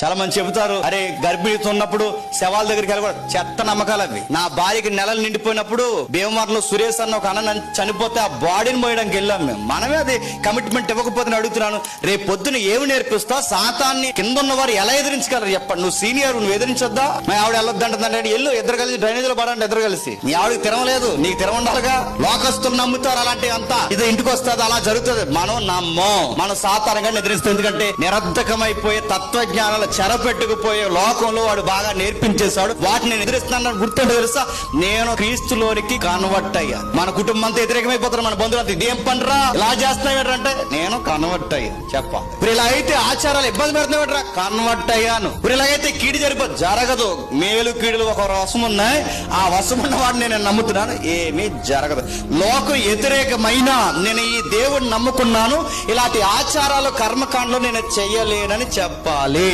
చాలా మంది చెబుతారు, అరే గర్భిణితో ఉన్నప్పుడు శవాల దగ్గరికి వెళ్ళకూడదు. చెత్త నమ్మకాలు అవి. నా భార్యకి నెలలు నిండిపోయినప్పుడు భీమవరంలో సురేష్ అన్న ఒక అన్న చనిపోతే ఆ బాడీని మోయడానికి వెళ్ళాం మేము. మనమే అది కమిట్మెంట్ ఇవ్వకపోతే అడుగుతున్నాను, రేపు పొద్దున ఏమి నేర్పిస్తా? సాతాన్ని కింద ఉన్న వారు ఎలా ఎదిరించగలరు చెప్పండి? నువ్వు సీనియర్, నువ్వు ఎదిరించొద్దా? మా ఆవిడ వెళ్ళొద్దంటే ఎల్లు, ఇద్దరు కలిసి డ్రైనేజ్ లో పడండి, ఇద్దరు కలిసి. నీ ఆవిడకి తిరగలేదు, నీకు తిరగండాలిగా. లోకస్తులు నమ్ముతారు అలాంటి అంతా, ఇది ఇంటికి వస్తుంది, అలా జరుగుతుంది. మనం నమ్మం, మనం సాతానంగా ఎదిరిస్తాం. ఎందుకంటే నిరర్ధకమైపోయే తత్వజ్ఞానాలు చెరపెట్టుకుపోయే లోకంలో వాడు బాగా నేర్పించేశాడు. వాటిని నేను ఎదిరిస్తున్నాను గుర్తుంటే తెలుసా? నేను క్రీస్తులోనికి కన్వర్ట్ అయ్యా. మన కుటుంబం అంతా వ్యతిరేకమైపోతారు, మన బంధువులంతా ఇదేం పనిరా ఇలా చేస్తున్నావు అంటే నేను కన్వర్ట్ అయ్యా చెప్పా. ఇప్పుడు ఇలా అయితే ఆచారాలు ఇబ్బంది పెడుతున్నావుట్రా, కన్వర్ట్ అయ్యాను. ఇప్పుడు ఇలాగైతే కీడి జరగదు. మేలు కీడులు ఒక వశం ఉన్నాయి, ఆ వశం ఉన్న వాడిని నేను నమ్ముతున్నాను, ఏమీ జరగదు. లోకం వ్యతిరేకమైన నేను ఈ దేవుడిని నమ్ముకున్నాను, ఇలాంటి ఆచారాలు కర్మకాండలో నేను చెయ్యలేనని చెప్పాలి.